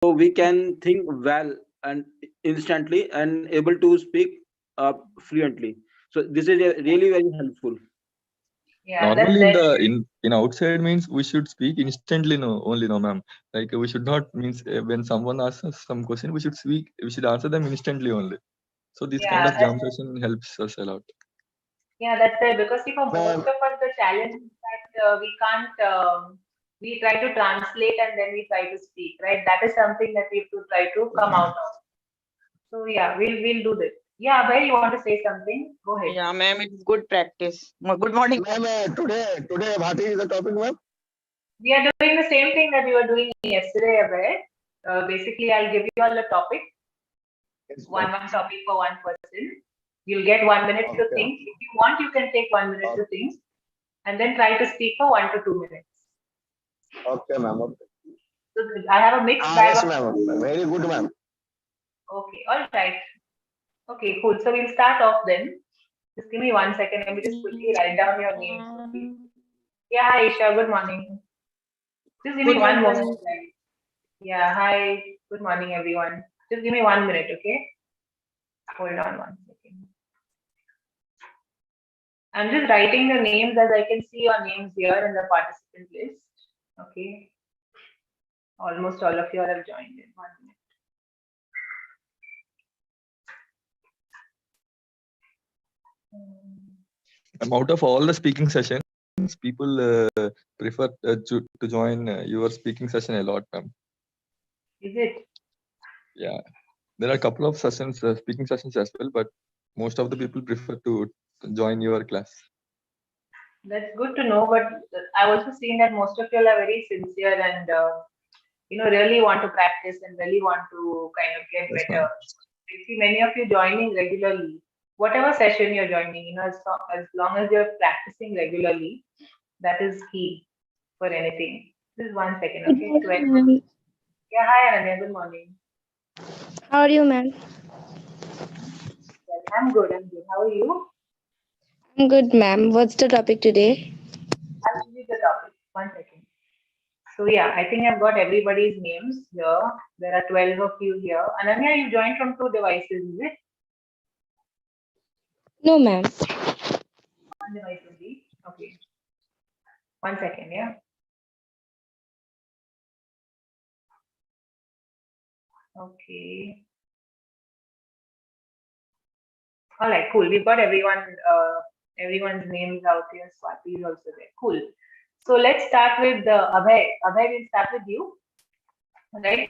we can think well and instantly and able to speak fluently. So this is really very helpful. Yeah, Normally in that's the in outside means we should speak instantly, no only, no ma'am. Like we should not means when someone asks us some question, we should answer them instantly only. So this kind yeah, of that's jam session helps us a lot. yeah, that's there because see, for most Ma'am, of us, the challenge is that we can't. We try to translate and then we try to speak, right? That is something that we have to try to come out of. So yeah, we'll do this. Yeah, where you want to say something? Go ahead. Yeah, ma'am, it's good practice. Good morning. ma'am, today what is the topic, ma'am? We are doing the same thing that we were doing yesterday, Abhay. Basically, I'll give you all the topic, Yes, one ma'am. topic for one person. You'll get 1 minute to Okay. think. If you want, you can take 1 minute to think, and then try to speak for 1 to 2 minutes. Okay, ma'am. Okay. So I have a mixed bag Yes, of. ma'am. Very good, ma'am. Okay, all right. Okay, cool. So we'll start off then. Just give me 1 second. Let me just quickly write down your names. Okay. Yeah, hi Isha. Good morning. Just give me Good one morning. moment. Right? Yeah, hi. Good morning, everyone. Just give me 1 minute, okay? Hold on 1 second. I'm just writing the names as I can see your names here in the participant list. Okay. Almost all of you have joined in 1 minute. Out of all the speaking sessions, people prefer to join your speaking session a lot, ma'am. Is it? Yeah, there are a couple of sessions, speaking sessions as well, but most of the people prefer to join your class. That's good to know, but I've also seen that most of you are very sincere and really want to practice and really want to kind of get Yes, better. ma'am. I see many of you joining regularly. Whatever session you're joining, as long as you're practicing regularly, that is key for anything. Just 1 second, Good okay? morning, ma'am. Yeah, hi Ananya, good morning. How are you, ma'am? Well, I'm good, I'm good. How are you? I'm good, ma'am. What's the topic today? I'll give you the topic. 1 second. So yeah, I think I've got everybody's names here. There are 12 of you here. Ananya, you joined from 2 devices, is it? No, ma'am. One device only. Okay. 1 second, yeah. Okay. All right, cool. We've got everyone's names out here. Swati is also there. Cool. So let's start with Abhay. Abhay, we'll start with you. All right.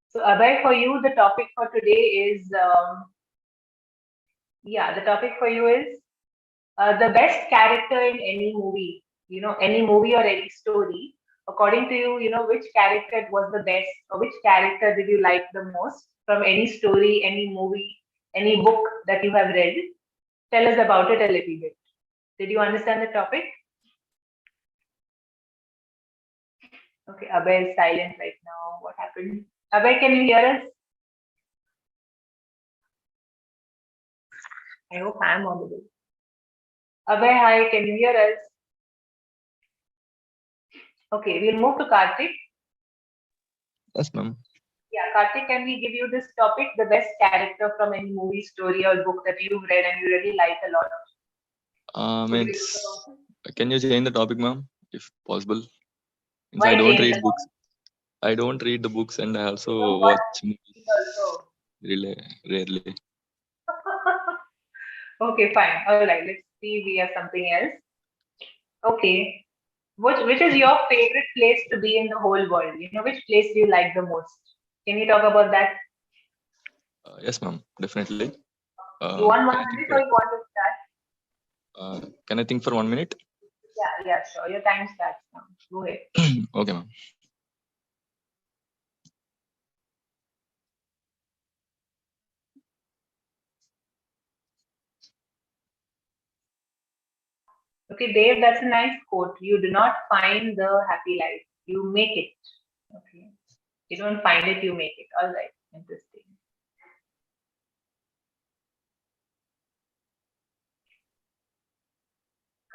So Abhay, for you, the topic for today is the topic for you is the best character in any movie. Any movie or any story. According to you, which character was the best, or which character did you like the most from any story, any movie, any book that you have read? Tell us about it a little bit. Did you understand the topic? Okay, Abhay is silent right now. What happened? Abhay, can you hear us? I hope I'm audible. Abhay, hi, can you hear us? Okay, we'll move to Karthik. Yes, ma'am. Yeah, Karthik, can we give you this topic, the best character from any movie, story, or book that you've read and you really like a lot? Could we Means talk about it? can you change the topic, ma'am, if possible? Means Why I don't change read the books. topic? I don't read the books, and I You know also what? watch Me movies also. really rarely. Okay, fine. All right, let's see. We have something else. Okay. Which is your favorite place to be in the whole world? Which place do you like the most? Can you talk about that? Yes, ma'am. Definitely. You want Can one I think minute for or you want to start? Can I think for 1 minute? Yeah, sure. Your time starts now. Go ahead. Okay, ma'am. Okay, Dave, that's a nice quote. You do not find the happy life, you make it. Okay. You don't find it, you make it. All right. Interesting.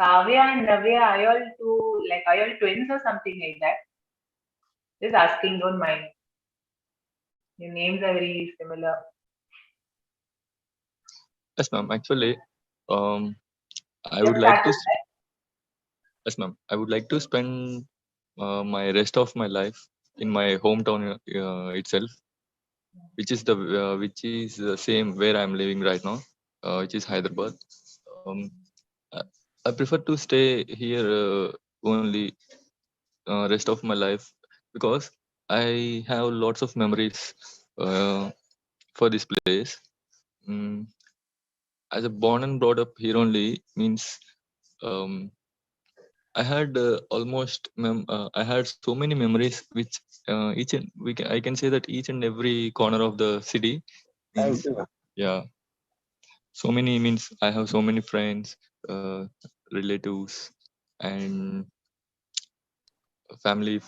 Kavya and Navya, are you all twins or something like that? Just asking, don't mind. Your names are very similar. Yes, ma'am. Actually, I You're would like to. started, right? Yes, ma'am. I would like to spend my rest of my life in my hometown itself, which is the same where I'm living right now, which is Hyderabad. Um, I, I prefer to stay here only rest of my life because I have lots of memories for this place. Mm, as a born and brought up here only means um, I had I had so many memories which I can say that each and every corner of the city Thank means you, ma'am. yeah, so many means I have so many friends, relatives, and family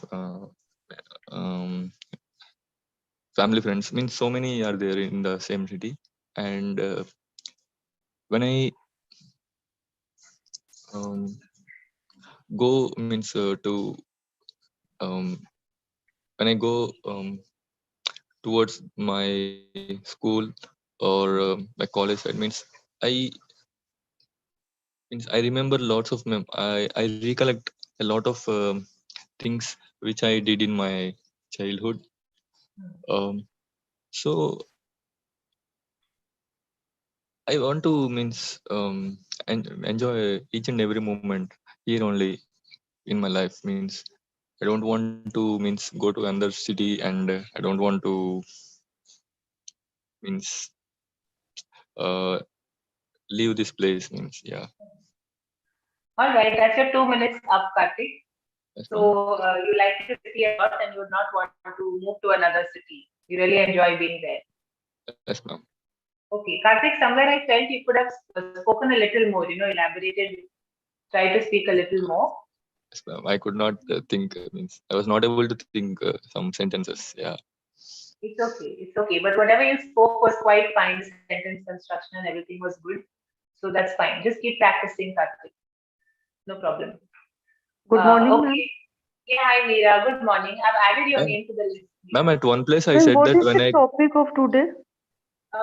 um, family friends means so many are there in the same city. And when I um, go means to um, when I go towards my school or my college side means I I remember lots of I recollect a lot of things which I did in my childhood. So I want to means enjoy each and every moment here only in my life. Means I don't want to means go to another city, and I don't want to means uh, leave this place. Means yeah, All right, that's your 2 minutes up, Kartik. yes, ma'am. So you like the city a lot and you would not want to move to another city. You really enjoy being there. Yes, ma'am. Okay, Kartik, somewhere I felt you could have spoken a little more, elaborated, try to speak a little more. Yes, ma'am. I could not think. Means I was not able to think some sentences. Yeah. It's okay. But whatever you spoke was quite fine. The sentence construction and everything was good. So that's fine. Just keep practicing, Kartik. No problem. Good morning, ma'am. Okay. Yeah, hi Meera. Good morning. I've added your Ma'am, name to the list. ma'am, Meera. at one place I Ma'am, said what that is when the I topic of today?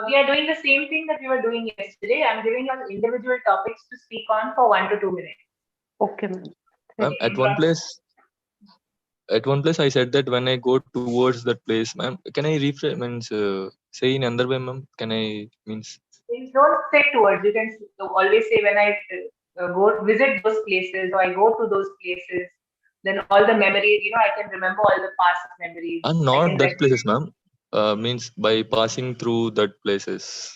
We are doing the same thing that we were doing yesterday. I'm giving you individual topics to speak on for 1 to 2 minutes. Okay, ma'am. ma'am Okay. at one place I said that when I go towards that place, ma'am, can I rephrase means say in another way, ma'am? Can I means Please don't say towards. You can always say when I go visit those places or I go to those places, then all the memories, I can remember all the past memories. I not can that places, recognize. ma'am. Means by passing through that places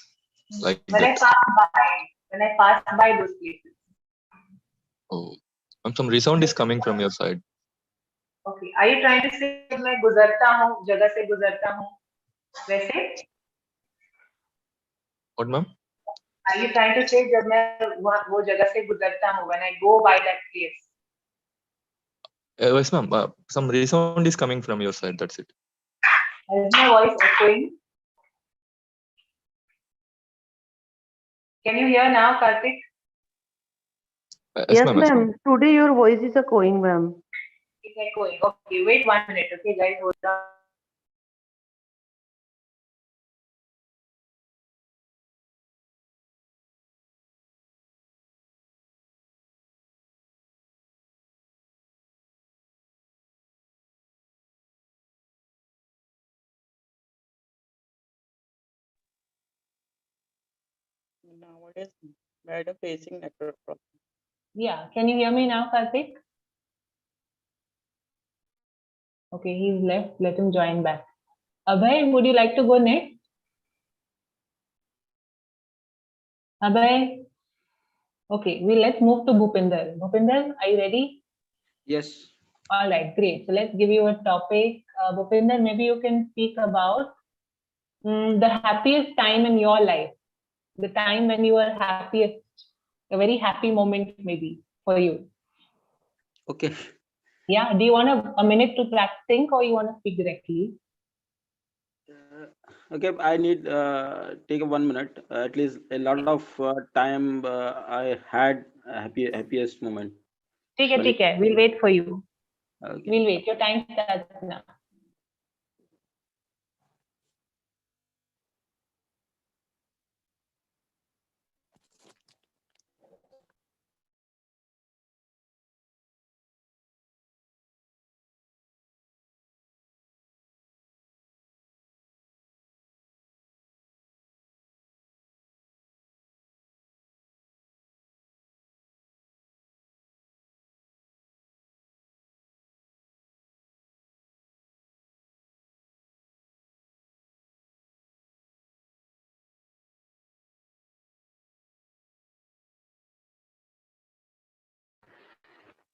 like When that. I pass by, when I pass by those places. Oh, some resound is coming from your side. Okay. Are you trying to say जब मैं गुजरता हूँ जगह से गुजरता हूँ वैसे? What, ma'am? Are you trying to say जब मैं वो जगह से गुजरता हूँ when I go by that place? Yes, ma'am. Some resound is coming from your side. That's it. Is my voice echoing? Can you hear now, Kartik? Yes, Yes, ma'am. Yes, ma'am. ma'am. Today your voice is echoing, ma'am. It's echoing. Okay, wait 1 minute. Okay, guys, hold on. Nowadays, better facing network problem. Yeah, can you hear me now, Kartik? Okay, he's left. Let him join back. Abhay, would you like to go next? Abhay? Okay, let's move to Bhupinder. Bhupinder, are you ready? Yes. All right, great. So let's give you a topic. Bhupinder, maybe you can speak about the happiest time in your life, the time when you were happiest, a very happy moment maybe for you. Okay. Yeah, do you want a minute to think or you want to speak directly? Okay, I need take 1 minute. At least a lot of time I had a happiest moment. Sorry. ठीक है, we'll wait for you. Okay. We'll wait. Your time starts now.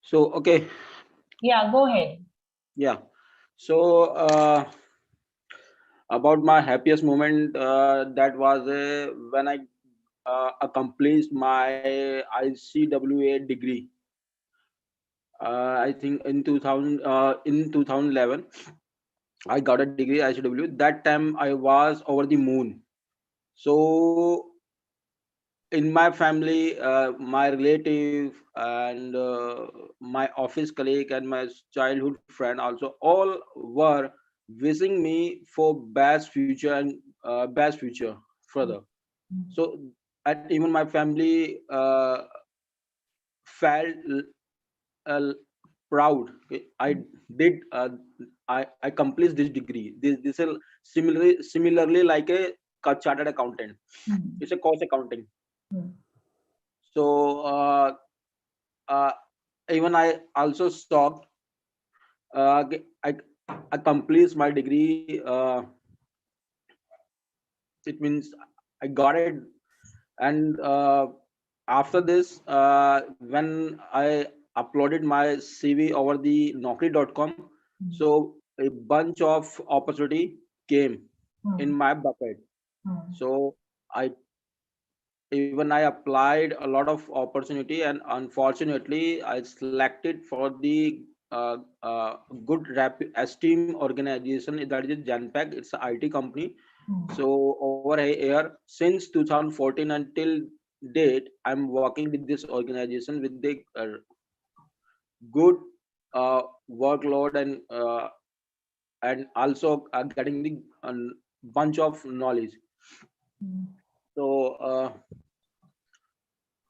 So okay, Yeah, go ahead. yeah. So about my happiest moment, that was when I accomplished my ICWA degree. I think in 2000, in 2011, I got a degree ICW. That time I was over the moon. So in my family, my relative and my office colleague and my childhood friend also all were wishing me for best future and best future further. So and even my family felt uh, proud. Okay, I did I accomplished this degree. This is similarly like a chartered accountant. It's a cost accounting. So uh, even I also stopped. I accomplished my degree. It means I got it, and after this, when I uploaded my CV over the Naukri.com, so a bunch of opportunity came in my bucket. So I even I applied a lot of opportunity, and unfortunately I selected for the good esteem organization, that is Janpack. It's an IT company. So over here since 2014 until date, I'm working with this organization with the good workload, and also getting the bunch of knowledge. So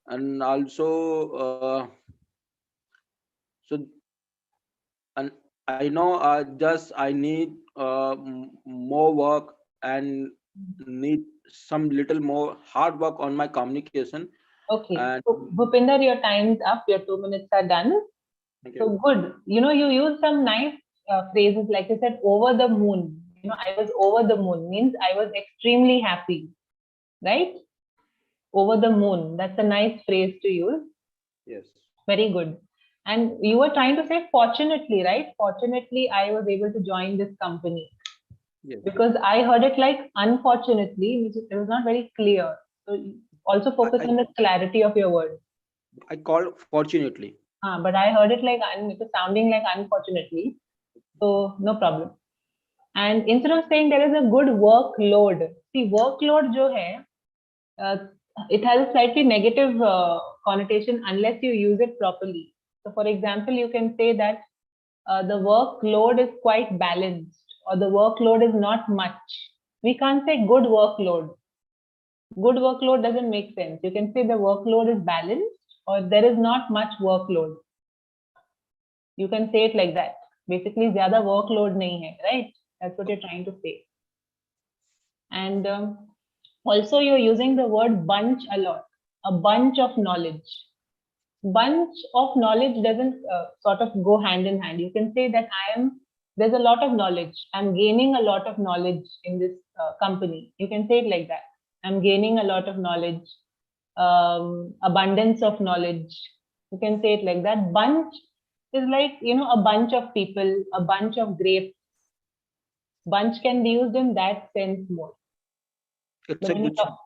and also so and I know just I need more work and need some little more hard work on my communication. Okay. And So, Bhupinder, your time's up. Your 2 minutes are done. thank So you. good. You use some nice phrases like you said, over the moon. I was over the moon means I was extremely happy, right? Over the moon. That's a nice phrase to use. Yes. Very good. And you were trying to say fortunately, right? Fortunately, I was able to join this company Yes. because I heard it like unfortunately, which it was not very clear. So also focus I, on the clarity of your words. I called fortunately. But I heard it like it was sounding like unfortunately. So no problem. And instead of saying there is a good workload, see workload jo hai, uh, it has a slightly negative connotation unless you use it properly. So for example, you can say that the workload is quite balanced or the workload is not much. We can't say good workload. Good workload doesn't make sense. You can say the workload is balanced or there is not much workload. You can say it like that. Basically, zyada workload nahi hai, right? That's what you're trying to say. And also, you're using the word bunch a lot. A bunch of knowledge. Bunch of knowledge doesn't sort of go hand in hand. You can say that there's a lot of knowledge. I'm gaining a lot of knowledge in this company. You can say it like that. I'm gaining a lot of knowledge, abundance of knowledge. You can say it like that. Bunch is like, a bunch of people, a bunch of grapes. Bunch can be used in that sense more. It's But a when you good. talk,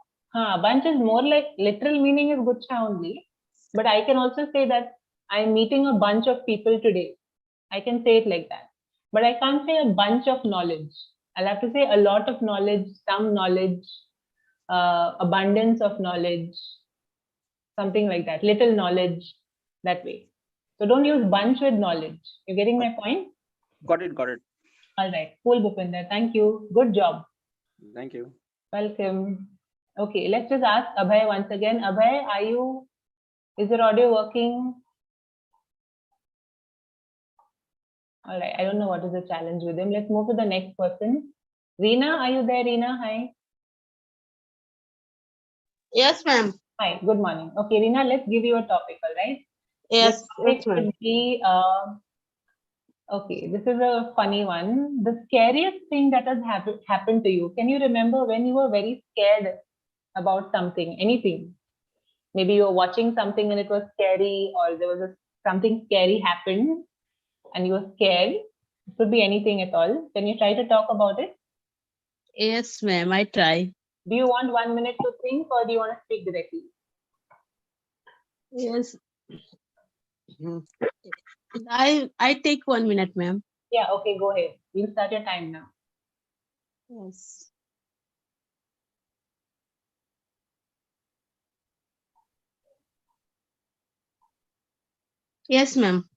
bunch is more like literal meaning is guchha only. But I can also say that I'm meeting a bunch of people today. I can say it like that. But I can't say a bunch of knowledge. I'll have to say a lot of knowledge, some knowledge, abundance of knowledge, something like that. Little knowledge, that way. So don't use bunch with knowledge. You're getting my point? Got it. Got it. All right. Cool, Bhupinder. Thank you. Good job. Thank you. Welcome. Okay, let's just ask Abhay once again. Abhay, is your audio working? All right, I don't know what is the challenge with him. Let's move to the next person. Reena, are you there, Reena? Hi. Yes, ma'am. Hi, good morning. Okay, Reena, let's give you a topic, all right? Yes, The topic yes, ma'am. would be, okay, this is a funny one. The scariest thing that has happened to you. Can you remember when you were very scared about something, anything? Maybe you were watching something and it was scary, or there was a something scary happened and you were scared. It could be anything at all. Can you try to talk about it? Yes, ma'am. I try. Do you want 1 minute to think or do you want to speak directly? Yes. I take 1 minute, ma'am. Yeah, okay, go ahead. We'll start your time now. Yes. Yes, ma'am.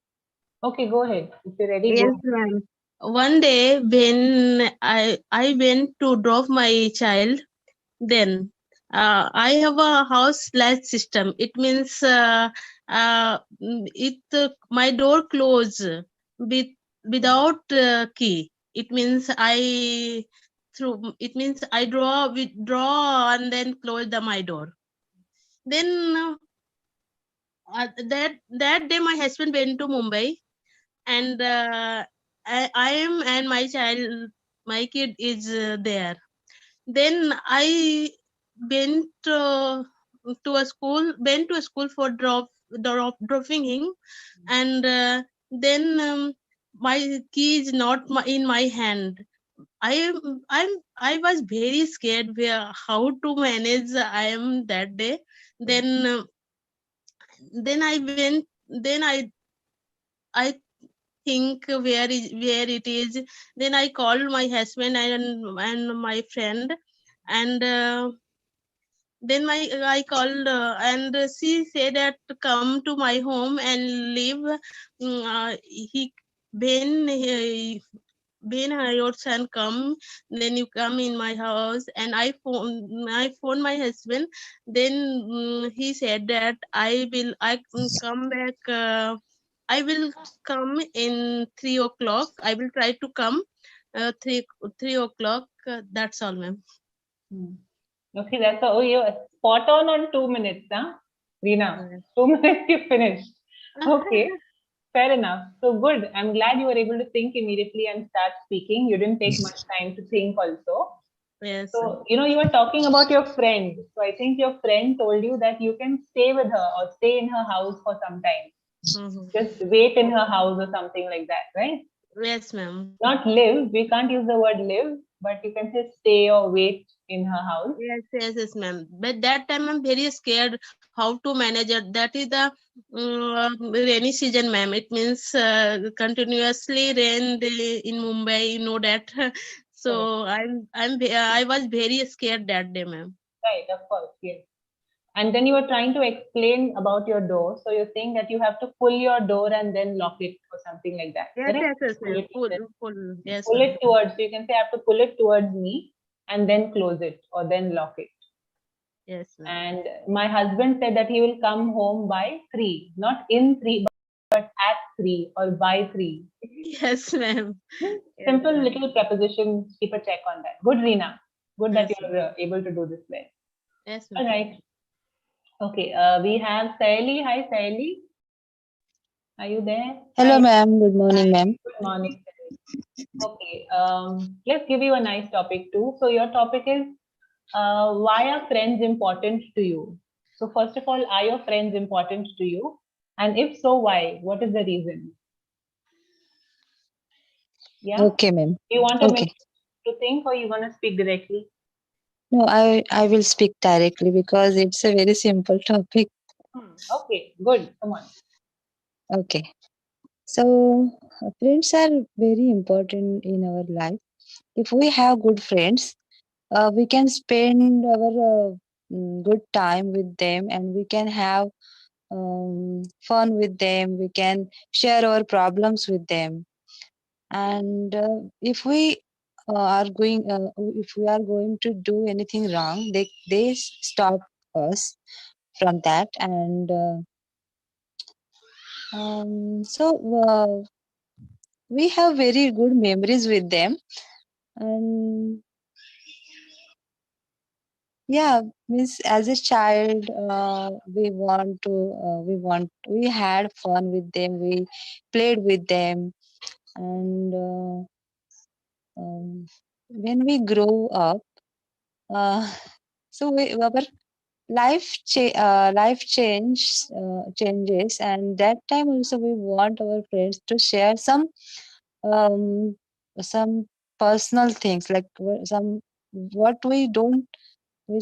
Okay, go ahead. If you're ready, Yes, go. ma'am. One day when I went to drop my child, then I have a house latch system. It means my door close with without key. It means I withdraw and then close my door. Then that day my husband went to Mumbai, and I am and my child, my kid is there. Then I went went to a school for dropping him, and then my key is not in my hand. I was very scared where how to manage. I am that day. Then then I went. Then I think where it is. Then I called my husband and my friend, and then I called and she said that come to my home and live. He when your son come, then you come in my house. And I phoned my husband. Then he said that I come back. I will come in 3 o'clock. I will try to come 3 o'clock. That's all, ma'am. Okay, that's all. Oh, you're spot on 2 minutes, huh? Reena, Yes. 2 minutes you finished. Okay, fair enough. So good. I'm glad you were able to think immediately and start speaking. You didn't take much time to think also. Yes. So, you were talking about your friend. So I think your friend told you that you can stay with her or stay in her house for some time. Mhm. Just wait in her house or something like that, right? Yes, ma'am. Not live. We can't use the word live, but you can say stay or wait in her house. Yes, ma'am. But that time I'm very scared how to manage it. That is the rainy season, ma'am. It means continuously rain in Mumbai. You know that. So I was very scared that day, ma'am. Right, of course, yes. And then you were trying to explain about your door. So you're saying that you have to pull your door and then lock it or something like that. Correct? Yes, Pull ma'am. it, and then Yes, pull ma'am. it towards. So you can say I have to pull it towards me and then close it or then lock it. Yes, ma'am. And my husband said that he will come home by 3, not in 3, but at 3 or by 3. Yes, ma'am. Yes, Simple ma'am. little prepositions. Keep a check on that. Good, Reena. Good that Yes, you're able to do this well. Yes, All ma'am. right. Okay. We have Saili. Hi, Saili. Are you there? Hello, Hi. ma'am. Good morning, Hi. ma'am. Good morning. Okay. Let's give you a nice topic too. So your topic is why are friends important to you? So first of all, are your friends important to you? And if so, why? What is the reason? Yeah. Okay, ma'am. Do you want a Okay. minute to think, or you want to speak directly? No, I will speak directly because it's a very simple topic. Okay. Good. Come on. Okay. So, friends are very important in our life. If we have good friends, we can spend our good time with them, and we can have fun with them. We can share our problems with them. And if we are going to do anything wrong, they stop us from that. And so we have very good memories with them. And yeah, means as a child, we had fun with them, we played with them. And when we grow up, uh, so our life changes, and that time also we want our friends to share um, some personal things, like what we don't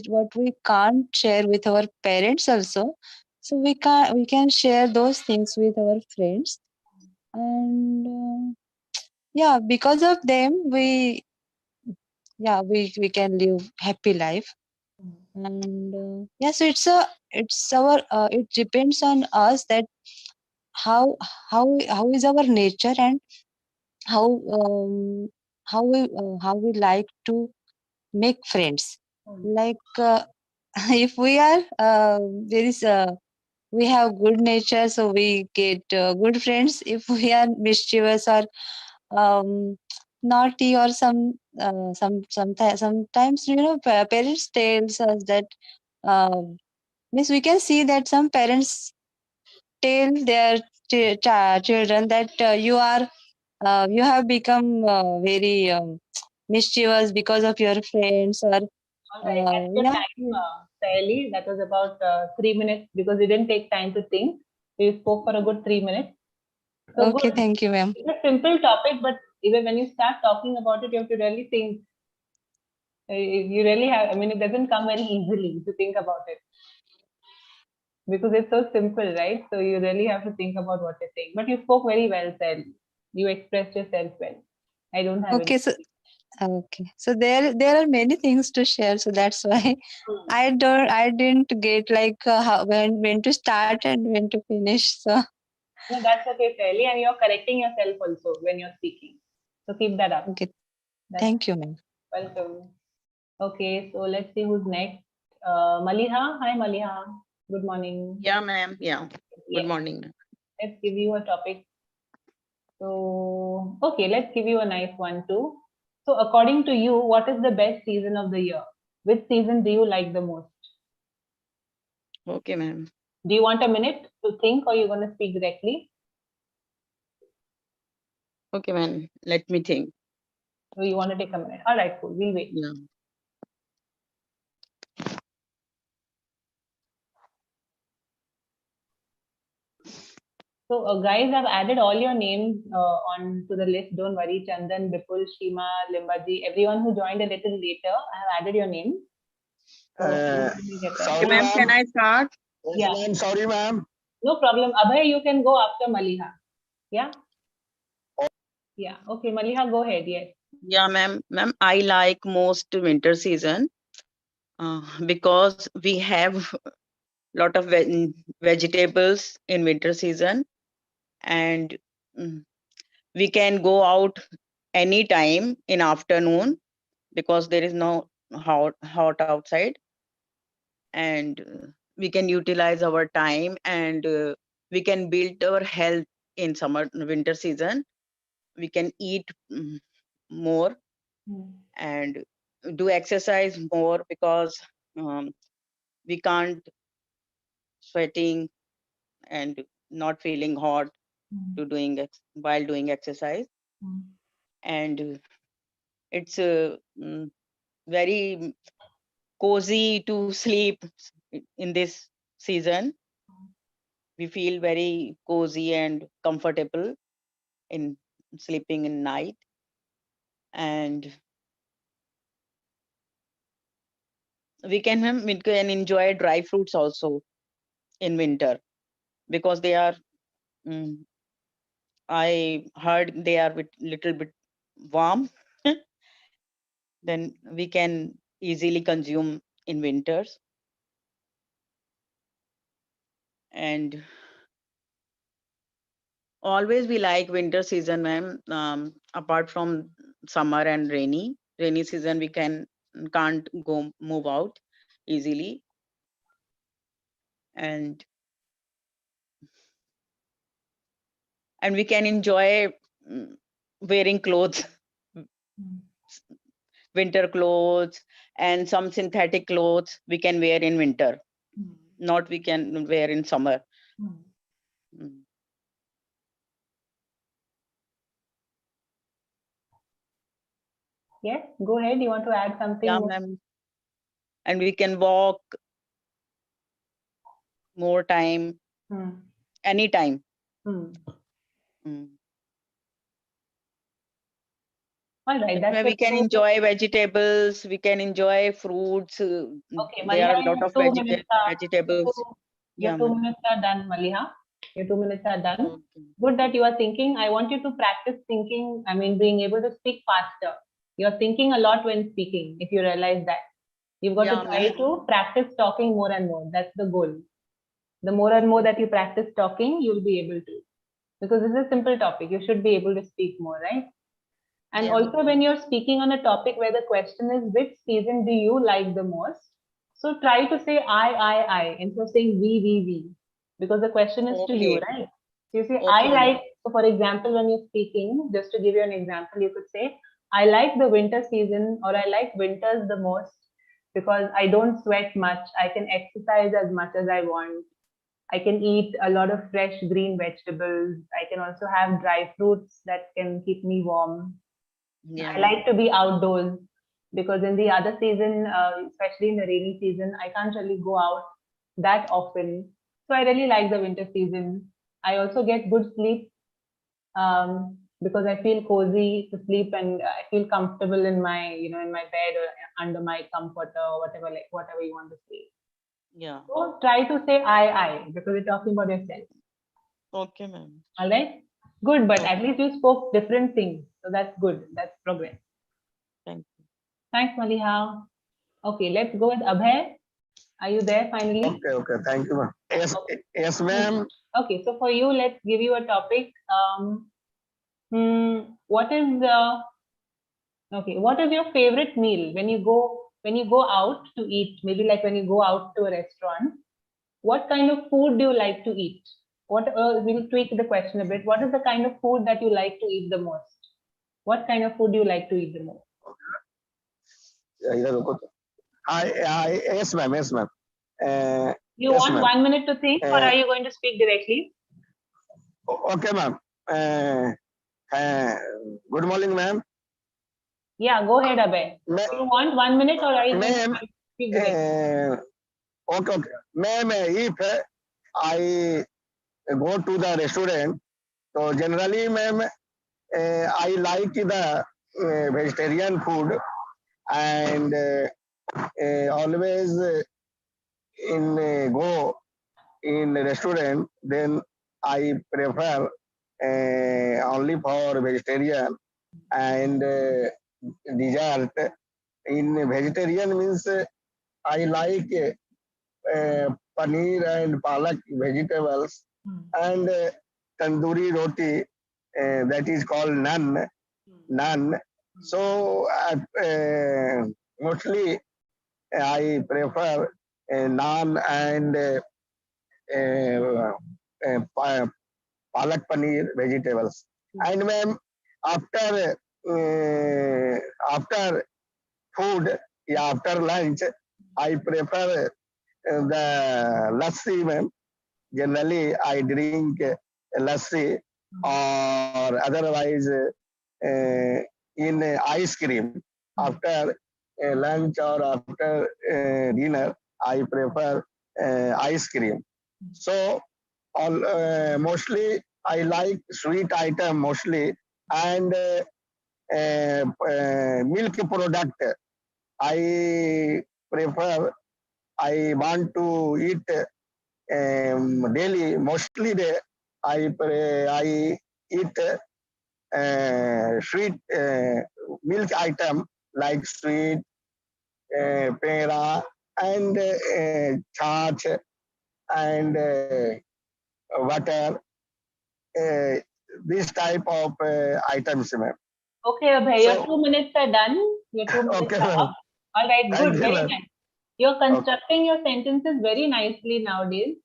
what we can't share with our parents also. So we can share those things with our friends, and yeah, because of them we can live happy life. And yeah, so it depends on us that how how is our nature, and how um, how we like to make friends. Like if we are there is we have good nature, so we get good friends. If we are mischievous or naughty, or sometimes parents tells us that means we can see that some parents tell their children that you have become very mischievous because of your friends, or All right, that's your yeah. time, Sally. That was about 3 minutes because you didn't take time to think. You spoke for a good 3 minutes. So Okay, good. thank you, ma'am. It's a simple topic, but even when you start talking about it, you have to really think. You really have. I mean, it doesn't come very easily to think about it because it's so simple, right? So you really have to think about what you're saying. But you spoke very well, Sally. You expressed yourself well. I don't have any. Okay, so there are many things to share, so that's why I didn't get like when to start and when to finish. So No, that's okay, Sally, and you're correcting yourself also when you're speaking. So keep that up. okay, That's thank you, ma'am. welcome. Okay, so let's see who's next. Maliha. Hi, Maliha. Good morning. Yeah, ma'am. Yeah. Good Yes, morning, ma'am. let's give you a topic. So, okay, let's give you a nice one too. So, according to you, what is the best season of the year? Which season do you like the most? Okay, ma'am. Do you want a minute to think, or you're going to speak directly? Okay, ma'am. Let me think. Or you want to take a minute? All right, cool. We'll wait. Yeah. So, guys, I've added all your names on to the list. Don't worry, Chandan, Bipul, Shima, Limbaji, everyone who joined a little later. I have added your names. So, let me get that. Okay, Sorry, ma'am. Can ma'am. I start? Yes, Yeah, ma'am. Sorry, ma'am. no problem. Abhay, you can go after Maliha. Yeah, yeah. Okay, Maliha, go ahead. Yes. Yeah, ma'am. Ma'am, I like most winter season because we have lot of vegetables in winter season, and mm, we can go out anytime in afternoon because there is no hot outside, and we can utilize our time, and we can build our health in summer winter season. We can eat more and do exercise more because um, we can't sweating and not feeling hot to doing while doing exercise. And it's very cozy to sleep in this season. We feel very cozy and comfortable in sleeping in night, and we can enjoy dry fruits also in winter because they are mm, I heard they are bit little bit warm. Then we can easily consume in winters. And always we like winter season, ma'am. Apart from summer and rainy season, we can't go move out easily, and we can enjoy mm, wearing clothes, winter clothes, and some synthetic clothes we can wear in winter. Not we can wear in summer. Mm. Yes, go ahead. You want to add Yeah, something more? ma'am. And we can walk more time, anytime. All right, that's Where we can enjoy vegetables, we can enjoy fruits. Okay, There are Maliha, a lot your of 2 minutes vegetables. your Yeah, 2 ma'am. minutes are done, Maliha. Your 2 minutes are done. Okay. Good that you are thinking. I want you to practice thinking. I mean, being able to speak faster. You're thinking a lot when speaking, if you realize that. You've got Yeah, to try ma'am. to practice talking more and more. That's the goal. The more and more that you practice talking, you'll be able to. Because this is a simple topic. You should be able to speak more, right? And Yeah. also, when you're speaking on a topic where the question is, which season do you like the most? So try to say I, instead of saying we, because the question is to you, Okay. right? So you say, Okay, I ma'am. like, so for example, when you're speaking, just to give you an example, you could say, I like the winter season, or I like winters the most because I don't sweat much. I can exercise as much as I want. I can eat a lot of fresh green vegetables. I can also have dry fruits that can keep me warm. Yeah, I like to be outdoors because in the other season, especially in the rainy season, I can't really go out that often. So I really like the winter season. I also get good sleep because I feel cozy to sleep and I feel comfortable in my, in my bed or under my comforter or whatever, like whatever you want to say. Yeah. So try to say I because you're talking about yourself. Okay, ma'am. All right. Good, but Okay. at least you spoke different things. So that's good. That's progress. Thank you. Thanks, Maliha. Okay, let's go with Abhay. Are you there finally? Okay. Thank you, ma'am. Yes, ma'am. Okay, so for you, let's give you a topic. What is what is your favorite meal when you go out to eat? Maybe like when you go out to a restaurant. What kind of food do you like to eat? What we'll tweak the question a bit. What is the kind of food that you like to eat the most? What kind of food do you like to eat the most? इधर रुको तो. Yes, ma'am. You Yes, want ma'am. 1 minute to think, or are you going to speak directly? Okay, ma'am. Good morning, ma'am. Yeah, go ahead, Abhay. You want 1 minute, or are you going Ma'am, to speak directly? okay. Ma'am, if I go to the restaurant, so generally, ma'am, I like the vegetarian food and always go in a restaurant, then I prefer only for vegetarian and dessert. In vegetarian means I like paneer and palak vegetables and tandoori roti that is called naan. So mostly I prefer naan and palak paneer vegetables. And ma'am, after after food, yeah, after lunch, I prefer the lassi, ma'am. Generally, I drink lassi or otherwise in ice cream. After lunch or after dinner, I prefer ice cream. So, mostly I like sweet item mostly and milk product. I prefer. I want to eat daily. Mostly I eat sweet milk item like sweet pera and chaach and water. Uh, this type of items, ma'am. Okay, Abhay, So- your 2 minutes are done. Your 2 minutes Okay, are ma'am. up. All right, Thank good, you, very ma'am. nice. You're constructing your sentences very nicely nowadays,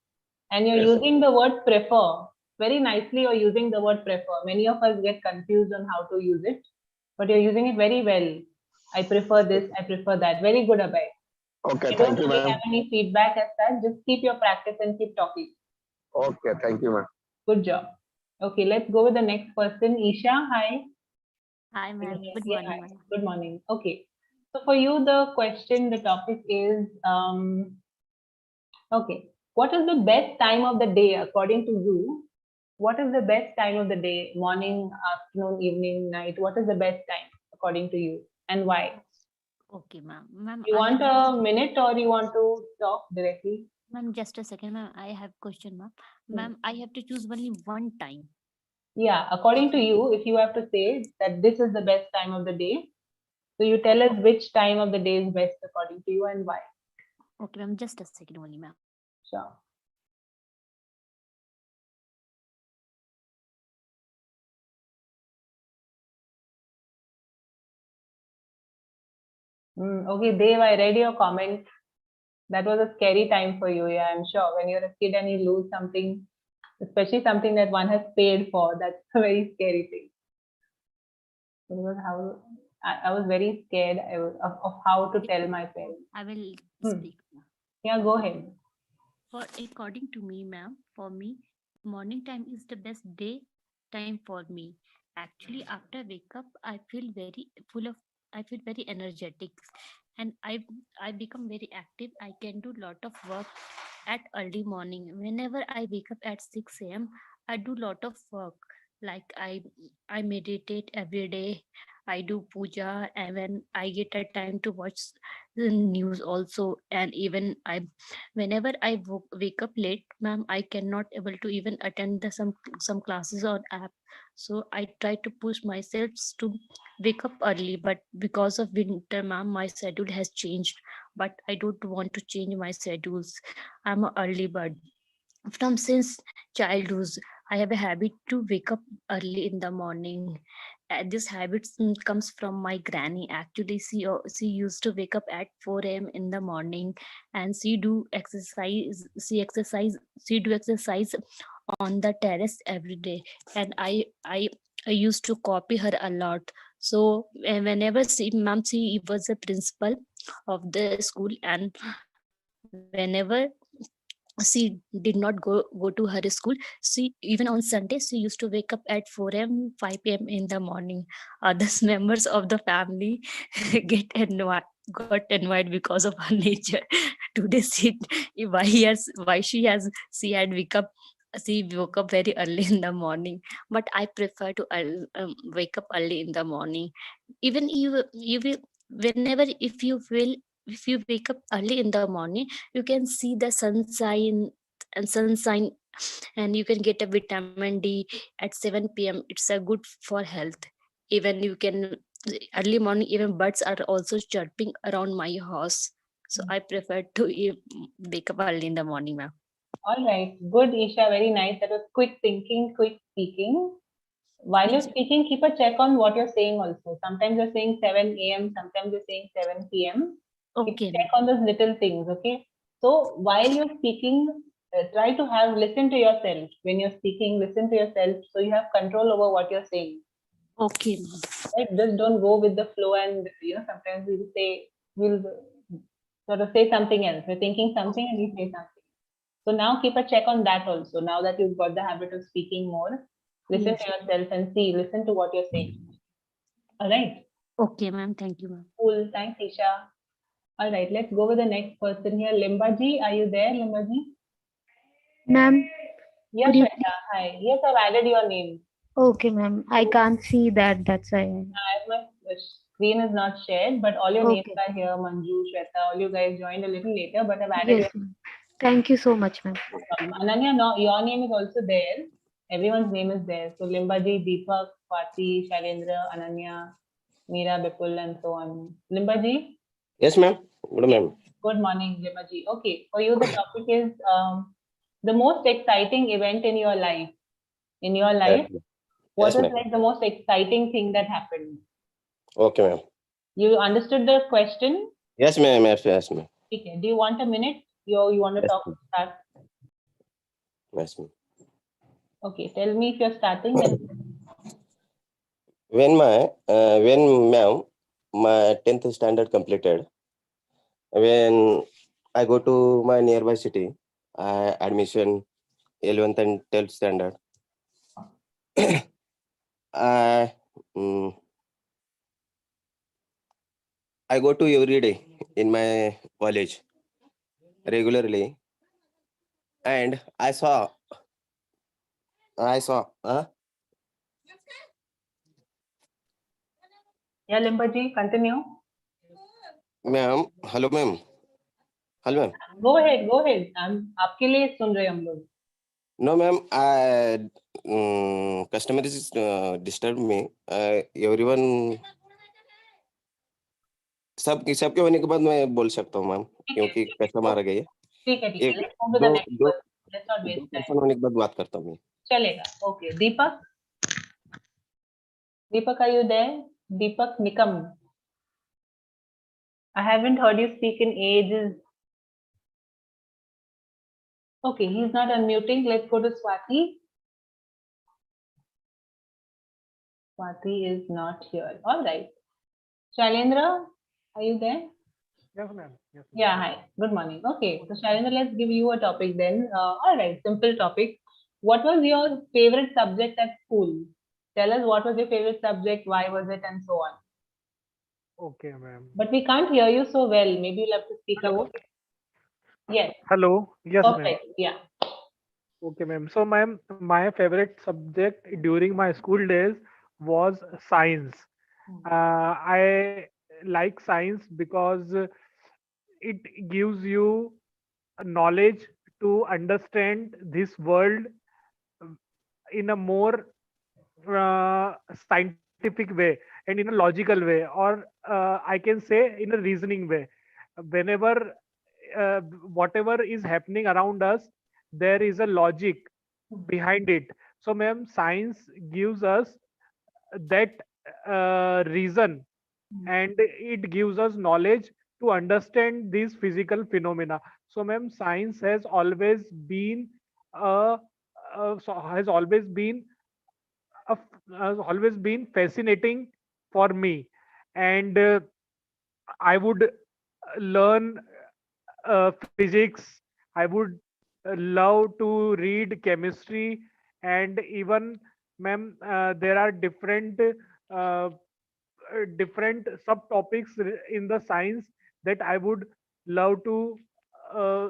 and you're Yes. using the word prefer. Very nicely, you're using the word prefer. Many of us get confused on how to use it, but you're using it very well. I prefer this, I prefer that. Very good, Abhay. Okay, I don't thank you, really ma'am. have any feedback as such. Just keep your practice and keep talking. Okay, thank you, ma'am. Good job. Okay, let's go with the next person. Isha, hi. Hi, ma'am. Good Yeah, morning, hi. ma'am. Good morning. Okay. So for you, the question, the topic is, okay. What is the best time of the day according to you? What is the best time of the day? Morning, afternoon, evening, night? What is the best time according to you, and why? Okay, ma'am. Ma'am, You I want have a minute or you want to talk directly? ma'am, just a second, ma'am. I have question, ma'am. Ma'am, I have to choose only one time. Yeah, according to you, if you have to say that this is the best time of the day, so you tell us which time of the day is best according to you and why. Okay, ma'am. Just a second only, ma'am. Sure. Okay, Dev, I read your comment. That was a scary time for you. Yeah, I'm sure. When you're a kid and you lose something, especially something that one has paid for, that's a very scary thing. Because how I was very scared of how to tell my parents. I will Hmm. speak. Yeah, go ahead. For according to me, ma'am, for me, morning time is the best day time for me. Actually, after wake up, I feel very full of. I feel very energetic, and I become very active. I can do lot of work at early morning. Whenever I wake up at 6 a.m., I do lot of work. Like I meditate every day. I do puja, and when I get a time to watch the news also, and even whenever wake up late, ma'am, I cannot able to even attend some classes on app. So I try to push myself to wake up early, but because of winter, ma'am, my schedule has changed. But I don't want to change my schedules. I'm an early bird. From since childhood, I have a habit to wake up early in the morning. This habit comes from my granny. Actually, she used to wake up at 4 a.m. in the morning, and she do exercise. She do exercise on the terrace every day, and I used to copy her a lot. So whenever she was a principal of the school, and whenever she did not go to her school, she even on Sunday she used to wake up at 4 a.m., 5 p.m. in the morning. Others members of the family got annoyed because of her nature. Today she had wake up. She woke up very early in the morning, but I prefer to wake up early in the morning. Even you will, whenever if you wake up early in the morning, you can see the sunshine, and you can get a vitamin D at 7 p.m. It's a good for health. Even you can early morning, even birds are also chirping around my house. So I prefer to wake up early in the morning, ma'am. All right. Good, Isha. Very nice. That was quick thinking, quick speaking. While you're speaking, keep a check on what you're saying also. Sometimes you're saying 7 a.m., sometimes you're saying 7 p.m. Keep Okay, check on those little things, okay? So while you're speaking, try to listen to yourself. When you're speaking, listen to yourself so you have control over what you're saying. okay, ma'am. Right? Just don't go with the flow and, sometimes we'll sort of say something else. We're thinking something and we say something. So now keep a check on that also. Now that you've got the habit of speaking more, listen Yes. to yourself and listen to what you're saying. All right. Okay, ma'am. Thank you, ma'am. Cool. Thanks, Isha. All right. Let's go with the next person here. Limbaji, are you there, Limbaji? Ma'am, Yes, could you Shweta. Hi. Yes, I've added your name. okay, ma'am. I can't see that. That's why. My screen is not shared, but all your names Okay. are here. Manju, Shweta, all you guys joined a little later, but I've added Yes, your ma'am. Thank you so much, ma'am. name. Ananya, no, your name is also there. Everyone's name is there. So Limbaji, Deepak, Swati, Shailendra, Ananya, Meera, Bipul, and so on. Limbaji? Yes, ma'am. Good, ma'am. Good morning, Limbaji. Okay, for you, the topic is the most exciting event in your life. In your life, what Yes, was ma'am. like the most exciting thing that happened? Okay, ma'am. You understood the question? Yes, ma'am. Yes, ma'am. Okay. Do you want a minute? You want to Yes, talk? ma'am. Start. Yes, ma'am. Okay. Tell me if you're starting. Then When ma'am, my 10th standard completed, when I go to my nearby city, I admission 11th and 12th standard. I mm, I go to every day in my college regularly. and I saw. Yeah, Limbaji, continue. Ma'am, hello, ma'am. Hello, ma'am. Go ahead, go ahead. आपके लिए सुन रहे हम लोग. No, ma'am. Customer is disturbed me. Everyone. सबके होने के बाद मैं बोल सकता हूँ मैम, क्योंकि कस्टमर आ गई है. ठीक है. एक Let's move to the next person. Let's not waste दो time. पर्सन होने के बाद बात करता हूँ मैं. चलेगा. Okay. Deepak, are you there? Deepak Nikam. I haven't heard you speak in ages. Okay, he's not unmuting. Let's go to Swati. Swati is not here. All right. Shailendra, are you there? Yes, ma'am. Yes, ma'am. Yeah, hi. Good morning. Okay, so Shailendra, let's give you a topic then. All right, simple topic. What was your favorite subject at school? Tell us what was your favorite subject, why was it, and so on. Okay, ma'am. But we can't hear you so well. Maybe you'll have to speak up. Okay. Yes. Hello. Yes, ma'am. Perfect. Yeah. Okay, ma'am. So, ma'am, my favorite subject during my school days was science. I like science because it gives you knowledge to understand this world in a more scientific way and in a logical way, or I can say in a reasoning way. Whenever whatever is happening around us, there is a logic behind it. So, ma'am, science gives us that reason, and it gives us knowledge to understand these physical phenomena. So, ma'am, science has always been fascinating for me, and I would learn physics. I would love to read chemistry, and even, ma'am, there are different subtopics in the science that love to uh,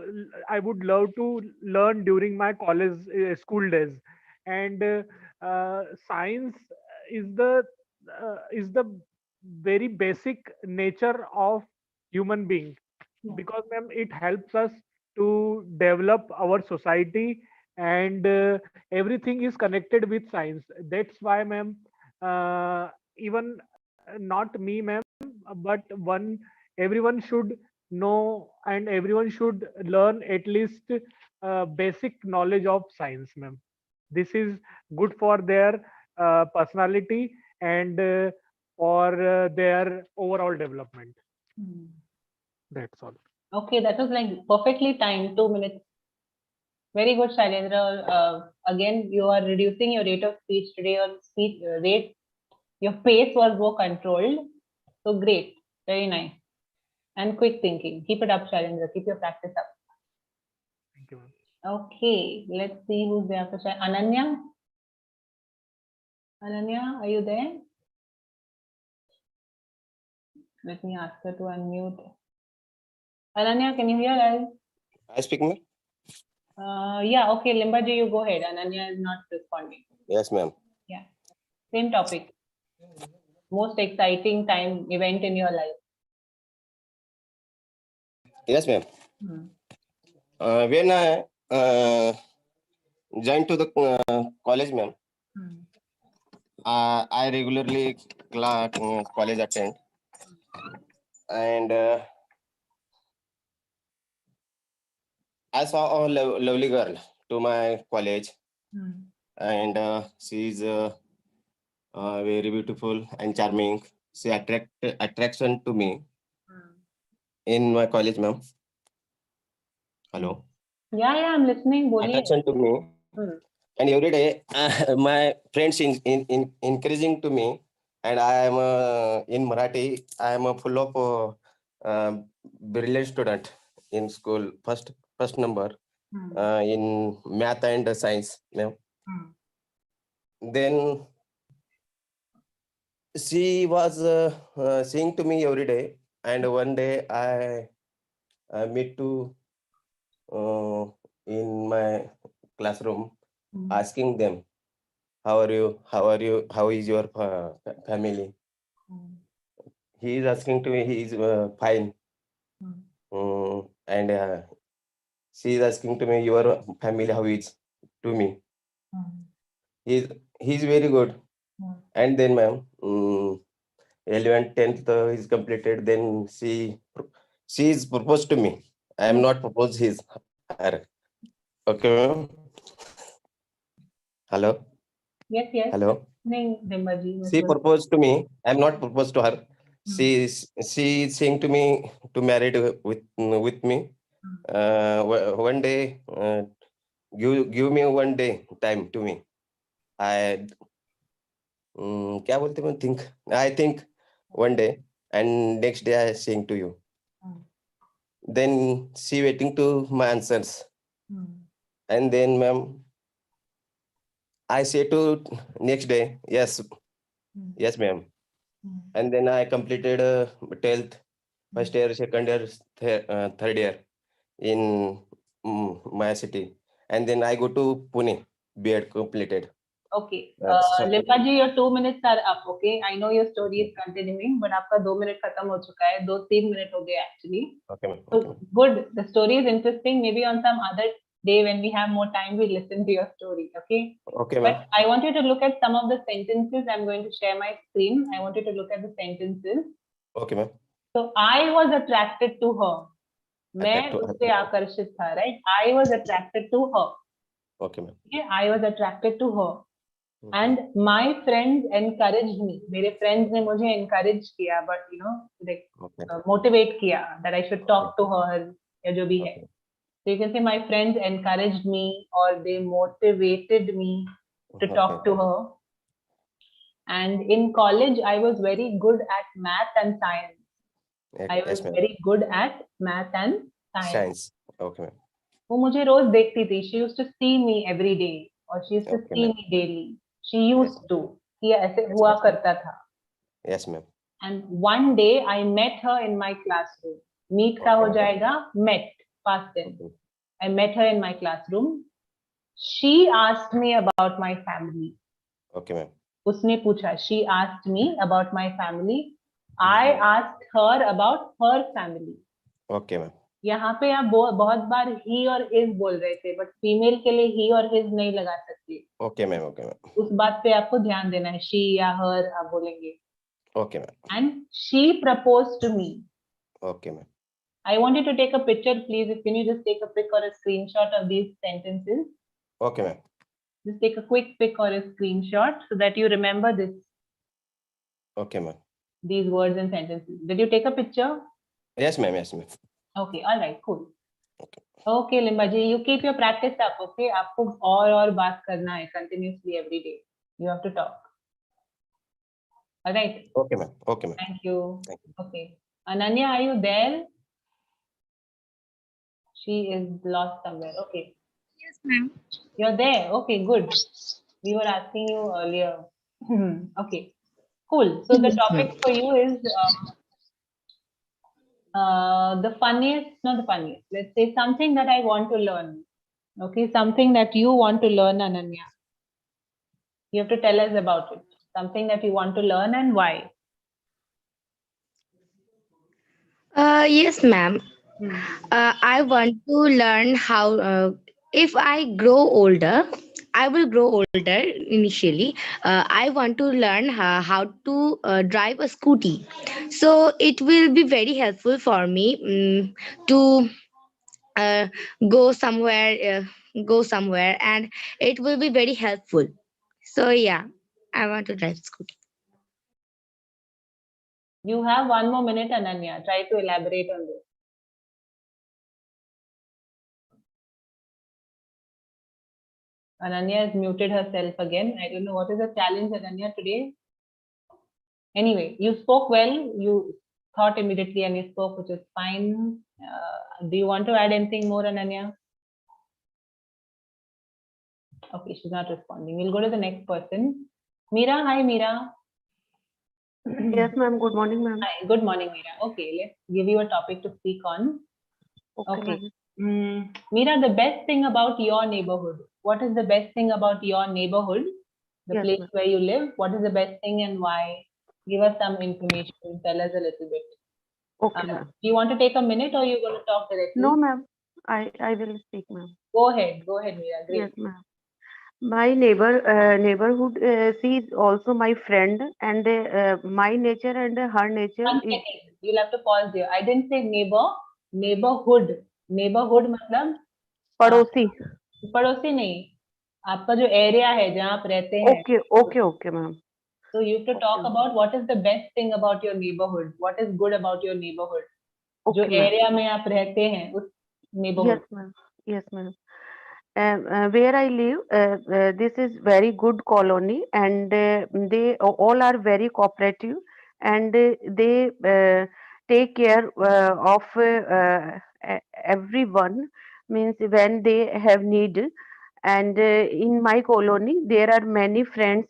I would love to learn during my college school days. And science is the very basic nature of human being, because, ma'am, it helps us to develop our society, and everything is connected with science. That's why, ma'am, even not me, ma'am, but everyone should know, and everyone should learn at least basic knowledge of science, ma'am. This is good for their personality, and for their overall development. That's all. Okay, that was like perfectly timed, 2 minutes. Very good, Shailendra. Again, you are reducing your rate of speech today. Your speech rate, your pace was more controlled. So great, very nice, and quick thinking. Keep it up, Shailendra. Keep your practice up. Thank you, ma'am. Okay, let's see who's there after Ananya. Ananya, are you there? Let me ask her to unmute. Ananya, can you hear us? I speak, ma'am. Yeah, okay, Limbaji, you go ahead. Ananya is not responding. Yes, ma'am. Yeah, same topic. Most exciting time event in your life. Yes, ma'am. When I joined to the college, ma'am, I regularly college attend, and I saw a lovely girl to my college, and she's very beautiful and charming. She attraction to me in my college, ma'am. Hello. Yeah, I'm listening. Attraction to me, and every day my friends in encouraging to me, and I am in Marathi. I am full of brilliant student in school. First number in math and science, ma'am. Then she was saying to me every day, and one day I meet to in my classroom, asking them, how are you? How are you? How is your family? He is asking to me, he is fine. And she is asking to me, your family how is to me. He's very good. And then, ma'am, 11th, 10th is completed. Then she is proposed to me. I am not proposed her. Okay, ma'am. Hello. Yes, yes. Hello. She She proposed to me. I am not proposed to her. She is saying to me to marry with me. One day, give me one day time to me. क्या बोलते हैं? think one day, and next day I sing to you. Then she waiting to my answers. And then, ma'am, I say to next day, yes, ma'am. And then I completed 12th, first year, second year, third year in my city. And then I go to Pune, B.Ed completed. Okay. Limpaji, your 2 minutes are up. Okay. I know your story is continuing, but आपका 2 minute खत्म हो चुका है. 2-3 minute हो गए actually. Okay, ma'am. So good. The story is interesting. Maybe on some other day when we have more time, we listen to your story. Okay. Okay, ma'am. But I want you to look at some of the sentences. I'm going to share my screen. I want you to look at the sentences. Okay, ma'am. So I was attracted to her. मैं उससे आकर्षित था, right? I was attracted to her. Okay, ma'am. Okay, I was attracted to her. And my friends encouraged me. मेरे friends ने मुझे encourage किया, but you know, like motivate किया that I should talk to her या जो भी है. So you can say my friends encouraged me or they motivated me to talk to her. And in college, I was very good at math and science. I was very good at math and science. Okay, ma'am. वो मुझे रोज देखती थी. She used to see me every day or she used to see me daily. She used to. ये ऐसे हुआ करता था. Yes, ma'am. And one day I met her in my classroom. Meet का हो जाएगा met past tense. I met her in my classroom. She asked me about my family. Okay, ma'am. उसने पूछा. She asked me about my family. I asked her about her family. Okay, ma'am. यहाँ पे आप बहुत बार he और his बोल रहे थे, but female के लिए he और his नहीं लगा सकते. Okay, ma'am. Okay, ma'am. उस बात पे आपको ध्यान देना है. She या her आप बोलेंगे. Okay, ma'am. And she proposed to me. Okay, ma'am. I want you to take a picture, please. Can you just take a pic or a screenshot of these sentences? Okay, ma'am. Just take a quick pic or a screenshot so that you remember this. Okay, ma'am. These words and sentences. Did you take a picture? Yes, ma'am. Yes, ma'am. Okay, all right, cool. Okay, Limbaji, you keep your practice up, okay? आपको और बात करना है continuously every day. You have to talk. All right. Okay, ma'am. Okay, ma'am. Thank you. Thank you. Okay. Ananya, are you there? She is lost somewhere. Okay. Yes, ma'am. You're there. Okay, good. We were asking you earlier. Okay, cool. So the topic for you is the funniest, not the funniest. Let's say something that I want to learn. Okay, something that you want to learn, Ananya. You have to tell us about it. Something that you want to learn and why. Yes, ma'am. I want to learn how, if I grow older, I will grow older initially. I want to learn how to drive a scooty. So it will be very helpful for me to uh, go somewhere, and it will be very helpful. So yeah, I want to drive scooty. You have 1 more minute, Ananya. Try to elaborate on this. Ananya has muted herself again. I don't know what is the challenge, Ananya, today. Anyway, you spoke well. You thought immediately and you spoke, which is fine. Do you want to add anything more, Ananya? Okay, she's not responding. We'll go to the next person. Meera, hi, Meera. Yes, ma'am. Good morning, ma'am. Hi, good morning, Meera. Okay, let's give you a topic to speak on. Okay, Okay. ma'am. Meera, the best thing about your neighborhood. What is the best thing about your neighborhood? The Yes, place ma'am. where you live. What is the best thing and why? Give us some information. Tell us a little bit. Okay, ma'am. Do you want to take a minute or you're going to talk No, directly? ma'am. I will speak, ma'am. Go ahead. Go ahead, Meera. Yes, Great. ma'am. My neighborhood, she is also my friend, and my nature and her nature One is second. You'll have to pause there. I didn't say neighbor. Neighborhood. Neighborhood मतलब पड़ोसी. पड़ोसी नहीं. आपका जो area है जहाँ आप रहते हैं. Okay, okay, okay, ma'am. So you have to Okay, talk ma'am. about what is the best thing about your neighborhood. What is good about your neighborhood. जो Okay, ma'am. एरिया में आप रहते हैं उस Yes, neighborhood. ma'am. Yes, ma'am. Where I live, this is very good colony, and they all are very cooperative, and they take care of everyone. Means when they have need, and in my colony there are many friends.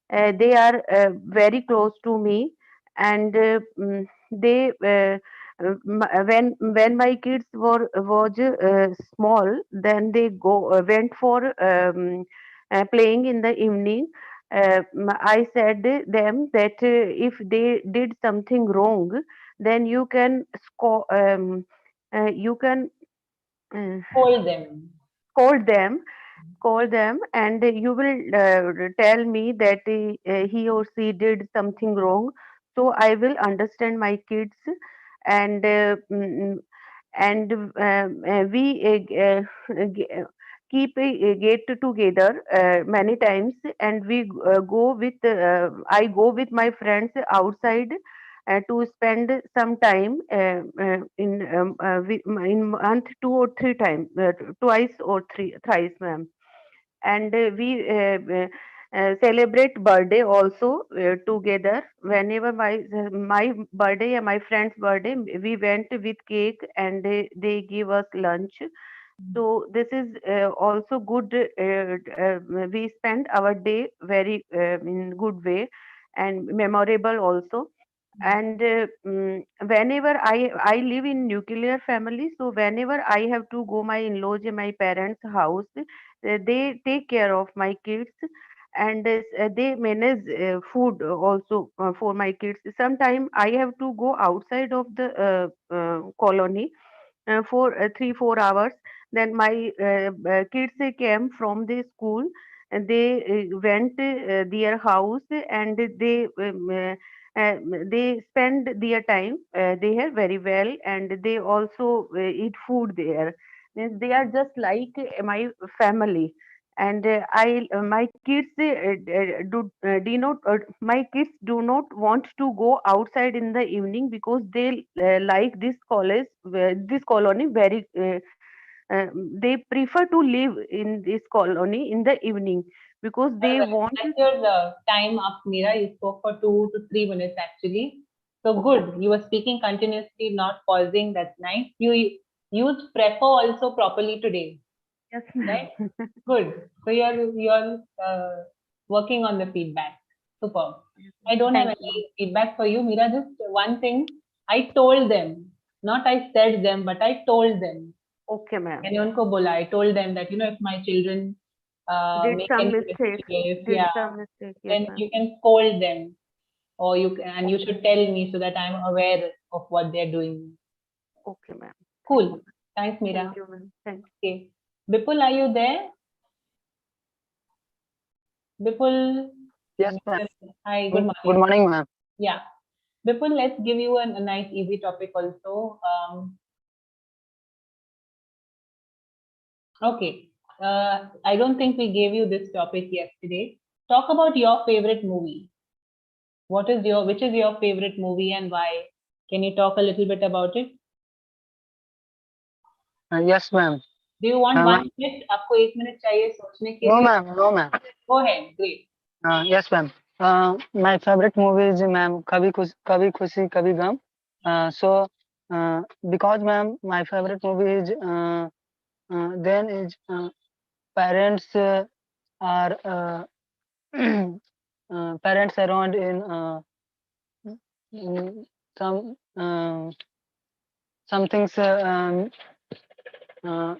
They are very close to me, and they. When my kids was small, then they go went for playing in the evening. I said them that if they did something wrong, then you can uh, Hold them. scold them, and you will tell me that he or she did something wrong, so I will understand my kids, and we keep a get together many times, and we go with I go with my friends outside to spend some time in month 2 or 3 times, twice or three thrice, ma'am. And we celebrate birthday also together. Whenever my birthday and my friend's birthday, we went with cake, and they give us lunch. So this is also good. We spend our day very in good way and memorable also. And whenever I live in nuclear family, so whenever I have to go my in-laws and my parents' house, they take care of my kids, and they manage food also for my kids. Sometimes I have to go outside of the colony for 3 4 hours. Then my kids came from the school, and they went their house, and they spend their time there very well, and they also eat food there. Means they are just like my family. And my kids my kids do not want to go outside in the evening, because they like this college, this colony very uh, they prefer to live in this colony in the evening, because All they right. want. That's your time up, Meera. You spoke for 2 to 3 minutes actually. So good. You were speaking continuously, not pausing. That's nice. You used prefer also properly today, Yes, right? ma'am. Good. So you're working on the feedback. Superb. I don't have Thank you, ma'am. any feedback for you, Meera. Just one thing. I told them, not I said them, but I told them. Okay, ma'am. मैंने उनको बोला, I told them that if my children Did make some any mistakes. mischief, Did yeah, some mistake. Yes, then ma'am. you can scold them, or you should tell me so that I'm aware of what they're doing. Okay, ma'am. Cool. Thanks, Meera. Thank you, ma'am. Thank Okay. Bipul, are you there? Bipul. Yes, ma'am. Hi, good Good morning. morning, ma'am. Yeah. Bipul, let's give you a nice easy topic also. Okay. I don't think we gave you this topic yesterday. Talk about your favorite movie. Which is your favorite movie and why? Can you talk a little bit about it? Yes, ma'am. Do you want Ma'am, 1 minute? आपको 1 minute चाहिए सोचने के no, लिए? ma'am. No, ma'am. Go ahead. Great. Yes, ma'am. My favorite movie is, ma'am, Kabhi Khushi Kabhi Gum. So, because, ma'am, my favorite movie is then is parents are parents around in some some things uh,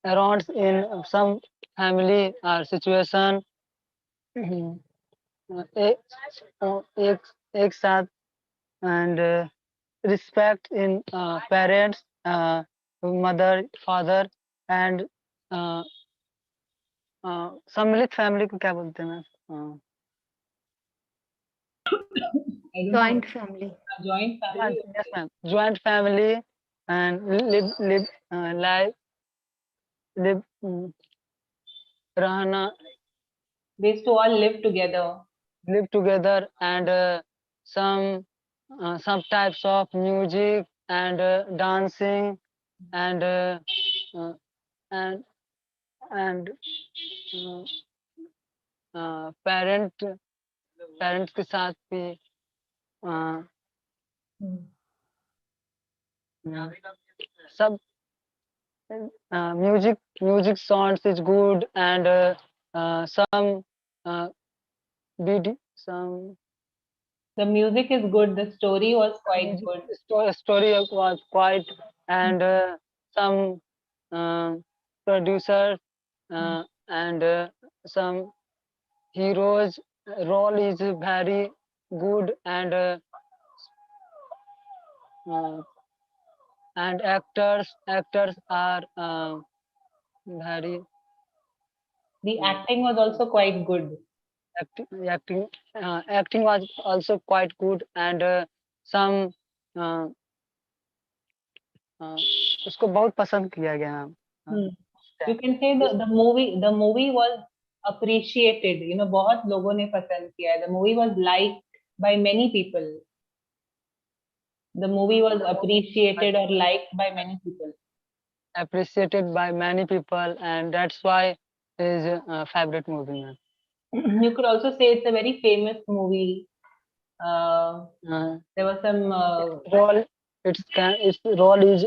around in some family or situation एक एक साथ and respect in parents, mother, father and uh, सम्मिलित family को क्या बोलते हैं ma'am? I don't know. Joint family. Joint family. Yes ma'am, joint family and live रहना, They used to all live together. live together and some types of music and dancing and uh, and and parents के साथ भी सब music sounds is good and some some The music is good. The story was quite good. story was quite and some producer and some heroes role is very good and actors are very The acting was also quite good. acting was also quite good and some उसको बहुत पसंद किया गया ma'am. You can say the movie was appreciated. You know, बहुत लोगों ने पसंद किया. The movie was liked by many people. The movie was appreciated or liked by many people. Appreciated by many people and that's why is a favorite movie ma'am. You could also say it's a very famous movie. There was some role. Its role is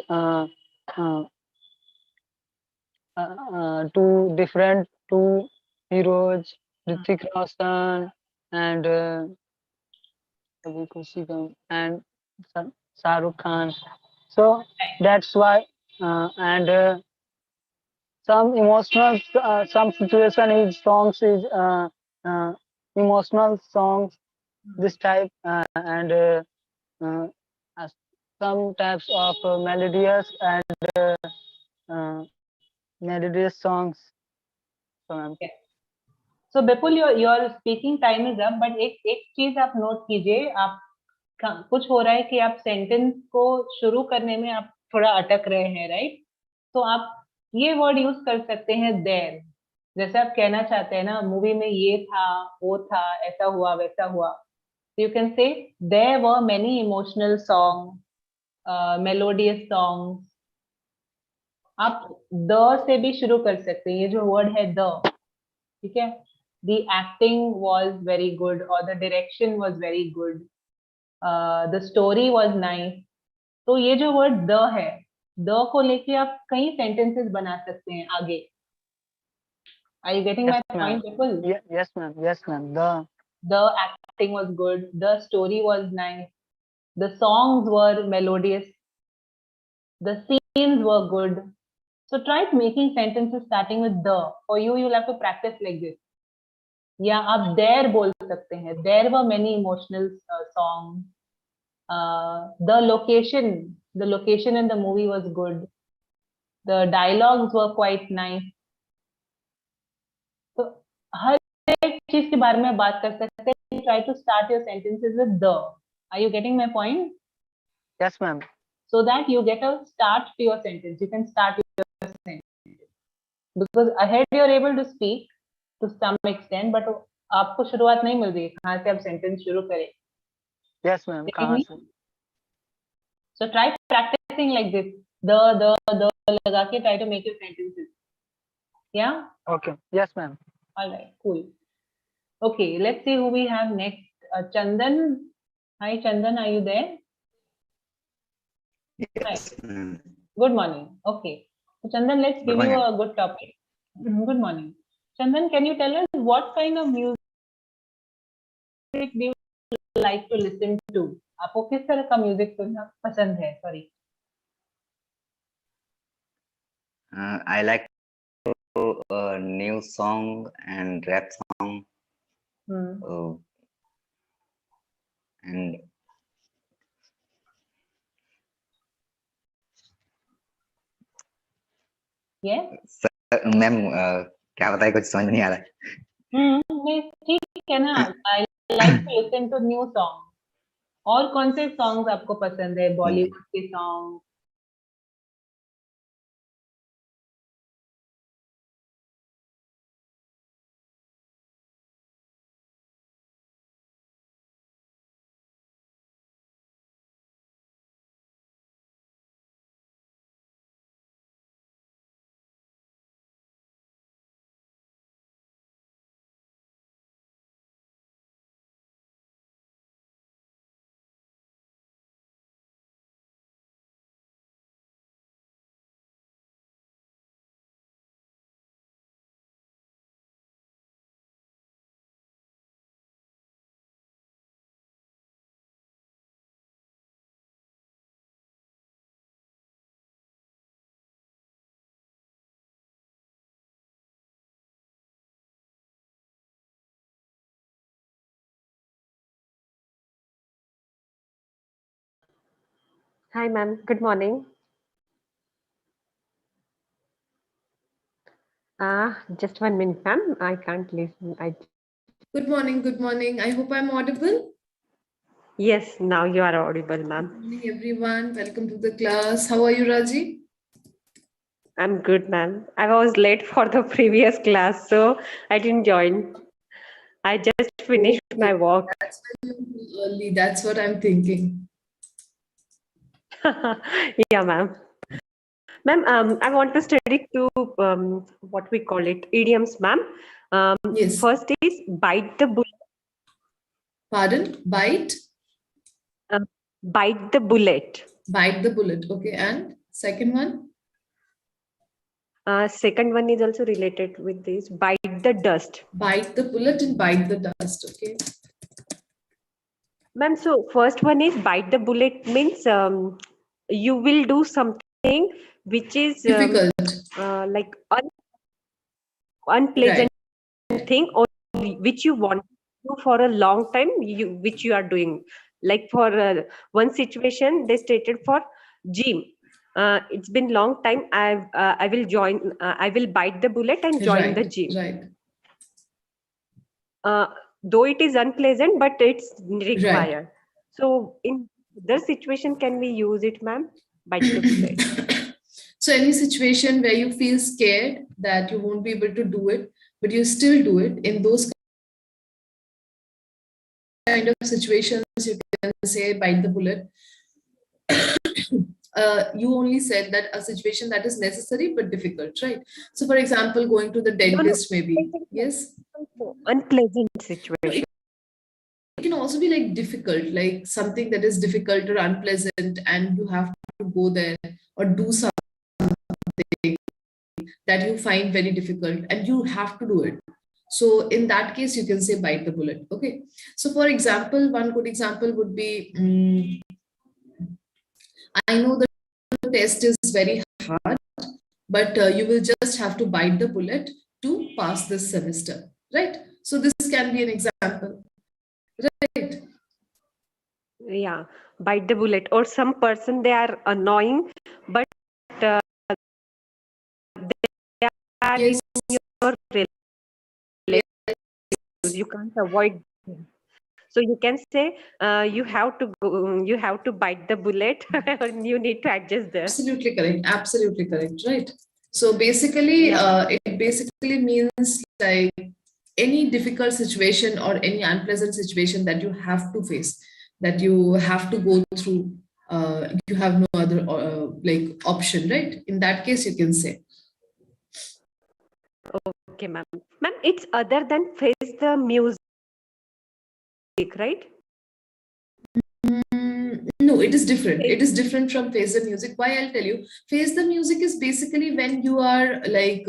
two heroes, Hrithik Roshan and and Shah Rukh Khan. So that's why and some emotional some situation is songs is emotional songs this type and some types of melodious and melodious songs. So Bipul, your speaking time is up, but एक चीज आप note कीजिए. आप कुछ हो रहा है कि आप सेंटेंस को शुरू करने में आप थोड़ा अटक रहे हैं, राइट? तो आप ये वर्ड यूज कर सकते हैं देयर. जैसे आप कहना चाहते हैं ना, मूवी में ये था, वो था, ऐसा हुआ, वैसा हुआ. You can say there were many emotional song, melodious song. आप द से भी शुरू कर सकते हैं. ये जो वर्ड है द, ठीक है. The acting was very good or the direction was very good. The story was nice. तो ये जो वर्ड द है, द को लेके आप कई सेंटेंसेस बना सकते हैं आगे. Are you getting my point, Bipul? Yes ma'am. Yes ma'am. The acting was good. The story was nice. The songs were melodious. The scenes were good. So try making sentences starting with the. For you, you'll have to practice like this. या आप there बोल सकते हैं. There were many emotional songs. The location in the movie was good. The dialogues were quite nice. तो हर एक चीज के बारे में बात कर सकते हैं. Try to start your sentences with the. Are you getting my point? Yes ma'am. So that you get a start to your sentence. You can start your sentence. Because ahead you are able to speak to some extent, but आपको शुरुआत नहीं मिल रही है कहाँ से आप sentence शुरू करें. Yes ma'am. कहाँ से? So try practicing like this. The लगा के try to make your sentences. Yeah. Okay. Yes ma'am. All right. Cool. Okay. Let's see who we have next. Chandan. Hi Chandan. Are you there? Yes. Hi. Good morning. Okay. So Chandan, let's give you a good topic. Good morning. Chandan, can you tell us what kind of music do you like to listen to? आपको किस तरह का music सुनना पसंद है? Sorry. I like new song and rap song. And Yes. Ma'am क्या बताए कुछ समझ नहीं आ रहा है नहीं ठीक है ना. I like to listen to new song. और कौन से songs आपको पसंद है? बॉलीवुड के song? Hi, ma'am. Good morning. Just 1 minute, ma'am. I can't listen. Good morning. Good morning. I hope I'm audible. Yes, now you are audible, Good ma'am. morning, everyone. Welcome to the class. How are you, Raji? I'm good, ma'am. I was late for the previous class, so I didn't join. I just finished my work. That's why you're early. That's what I'm thinking. Yeah, ma'am. Ma'am, I want to study two, what we call it, idioms, ma'am. Yes. First is bite the bullet. Pardon? Bite? Bite the bullet. Bite the bullet. Okay. And second one? Second one is also related with this. Bite the dust. Bite the bullet and bite the dust. Okay. Ma'am, so first one is bite the bullet means you will do something which is difficult, like unpleasant thing, or which you want to do for a long time, which you are doing. Like for one situation, they stated for gym. It's been long time. I will join. I will bite the bullet and join the gym. Right. Though it is unpleasant, but it's required. So in the situation, can we use it, ma'am? Bite the bullet. So any situation where you feel scared that you won't be able to do it, but you still do it, in those kind of situations, you can say bite the bullet. You only said that a situation that is necessary but difficult, right? So for example, going to the dentist, maybe. Yes. Unpleasant situation. It can also be like difficult, like something that is difficult or unpleasant, and you have to go there or do something that you find very difficult and you have to do it. So in that case, you can say bite the bullet. Okay. So for example, one good example would be, I know the test is very hard, but you will just have to bite the bullet to pass this semester, right? So this can be an example, right? Yeah, bite the bullet. Or some person, they are annoying, but they are in your relationship. You can't avoid them. So you can say you have to go, you have to bite the bullet, and you need to adjust there. Absolutely correct. Absolutely correct. Right. So basically, it basically means like any difficult situation or any unpleasant situation that you have to face, that you have to go through. You have no other like option, right? In that case, you can say. Okay, ma'am. Ma'am, it's other than face the music, right? No, it is different. It is different from face the music. Why? I'll tell you. Face the music is basically when you are like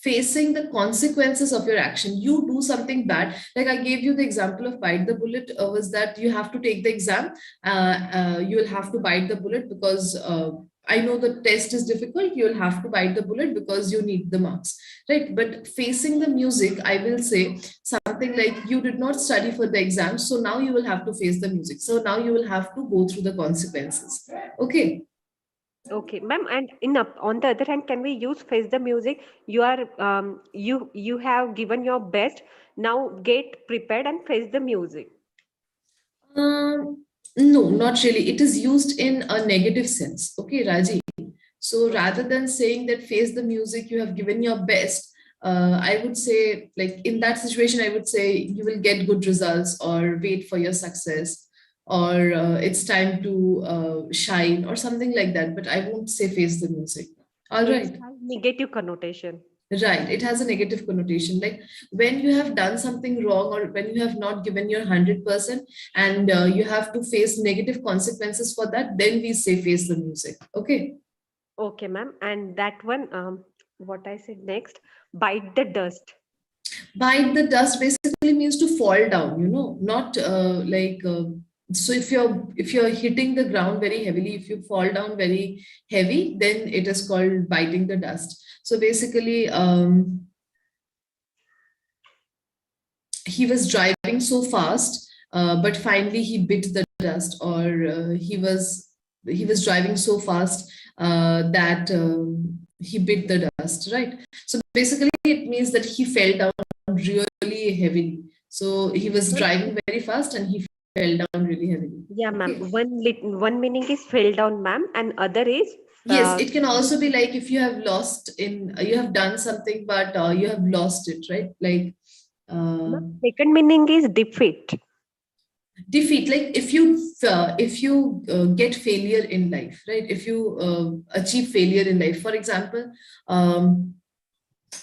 facing the consequences of your action. You do something bad. Like I gave you the example of bite the bullet, was that you have to take the exam. You will have to bite the bullet because I know the test is difficult, you'll have to bite the bullet because you need the marks, right? But facing the music, I will say something like you did not study for the exam, so now you will have to face the music. So now you will have to go through the consequences. Okay. Okay, ma'am. And on the other hand, can we use face the music? You are you have given your best. Now get prepared and face the music. No, not really. It is used in a negative sense. Okay, Raji. So rather than saying that face the music, you have given your best, I would say, like in that situation, I would say you will get good results or wait for your success or it's time to shine or something like that. But I won't say face the music. All So it's right. has negative connotation. Right. It has a negative connotation. Like when you have done something wrong or when you have not given your 100% and you have to face negative consequences for that, then we say face the music. Okay. Okay, ma'am. And that one, what I said next, bite the dust. Bite the dust basically means to fall down, you know, not so if you're hitting the ground very heavily, if you fall down very heavy, then it is called biting the dust. So basically, he was driving so fast, but finally he bit the dust, or he was driving so fast that he bit the dust, right? So basically, it means that he fell down really heavily. So he was Ma'am, driving very fast and he fell down really heavily. yeah, ma'am. Okay. One meaning is fell down, ma'am, and other is Yes, it can also be like if you have lost in, you have done something, but you have lost it, right? Like, second meaning is defeat. defeat, like if you get failure in life, right? If you achieve failure in life, for example,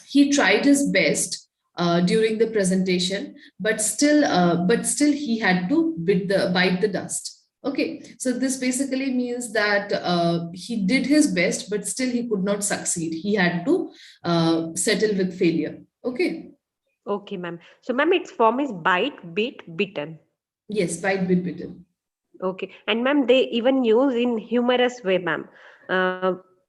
he tried his best during the presentation, but still he had to bite the dust. Okay, so this basically means that he did his best, but still he could not succeed. He had to settle with failure. Okay. Okay, ma'am. So, ma'am, its form is bite, bit, bitten. Yes, bite, bit, bitten. Okay, and ma'am, they even use in humorous way, ma'am.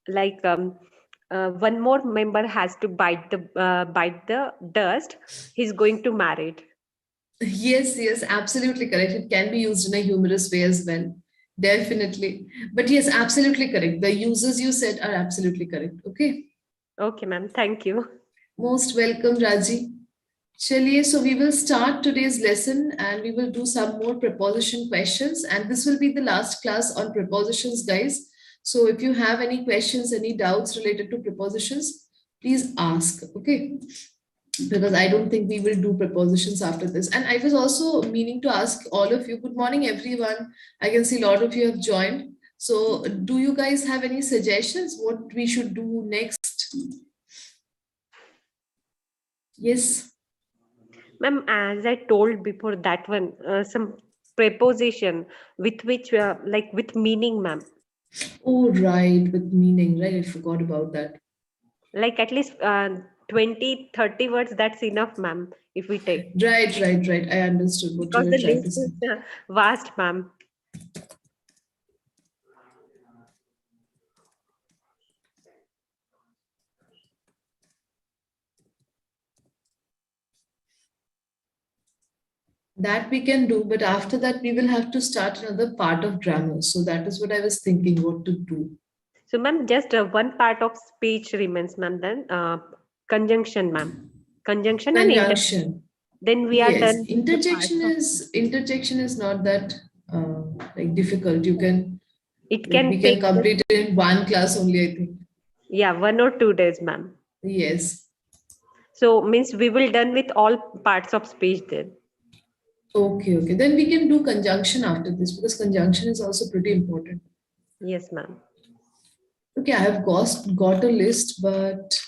Like one more member has to bite the dust. He's going to marry it. Yes, yes, absolutely correct. It can be used in a humorous way as well. Definitely. But yes, absolutely correct. The uses you said are absolutely correct. Okay. Okay, ma'am. Thank you. Most welcome, Raji. Chaliye, so we will start today's lesson and we will do some more preposition questions. And this will be the last class on prepositions, guys. So if you have any questions, any doubts related to prepositions, please ask. Okay. Because I don't think we will do prepositions after this. And I was also meaning to ask all of you, good morning, everyone. I can see a lot of you have joined. So do you guys have any suggestions what we should do next? Yes. Ma'am, as I told before that one, some preposition with which, like with meaning, ma'am. Oh, right, with meaning, right? I forgot about that. Like at least 20, 30 words, that's enough, ma'am, if we take. Right. I understood what you Because were the trying list to say. is vast, ma'am. That we can do, but after that, we will have to start another part of grammar. So that is what I was thinking what to do. So, ma'am, just one part of speech remains, ma'am. Then conjunction, ma'am. Conjunction and interjection. Conjunction. Then we are Yes, done with the parts interjection of. is not that like difficult. You can It like can we can take just, complete it in one class only, I think. yeah, 1 or 2 days, ma'am. Yes. So means we will done with all parts of speech then. Okay. Then we can do conjunction after this because conjunction is also pretty important. Yes, ma'am. Okay, I have got a list, but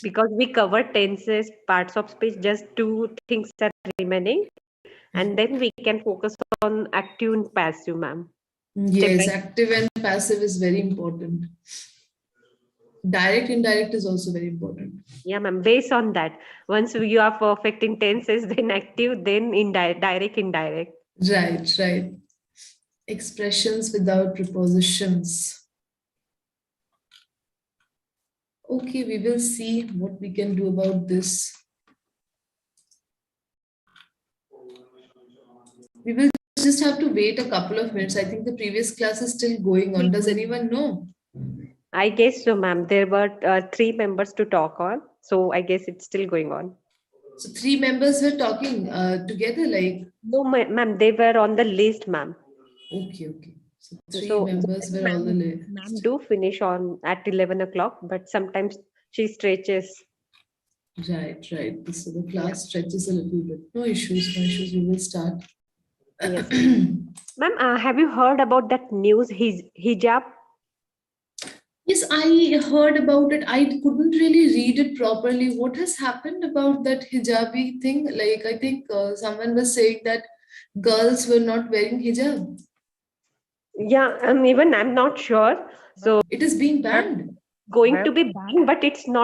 Because we cover tenses, parts of speech, just 2 things are remaining, and then we can focus on active and passive, ma'am. yes, active and passive is very important. Direct, indirect is also very important. Yeah, ma'am. Based on that, once you are perfect in tenses, then active, then indirect, direct, indirect. Right. Expressions without prepositions. Okay, we will see what we can do about this. We will just have to wait a couple of minutes. I think the previous class is still going on. Does anyone know? I guess so, ma'am. There were 3 members to talk on, so I guess it's still going on. So 3 members were talking together, like. No, ma'am, they were on the list, ma'am. Okay, okay. So 3 So members were on the list. ma'am do finish on at 11 o'clock, but sometimes she stretches. Right, right. So the class stretches a little bit. No issues, no issues. We will start. Yes. Ma'am, have you heard about that news hijab? Yes, I heard about it. I couldn't really read it properly. What has happened about that hijabi thing? Like, I think someone was saying that girls were not wearing hijab. Yeah, even I'm not sure. So it is being banned. Going to be banned, but it's not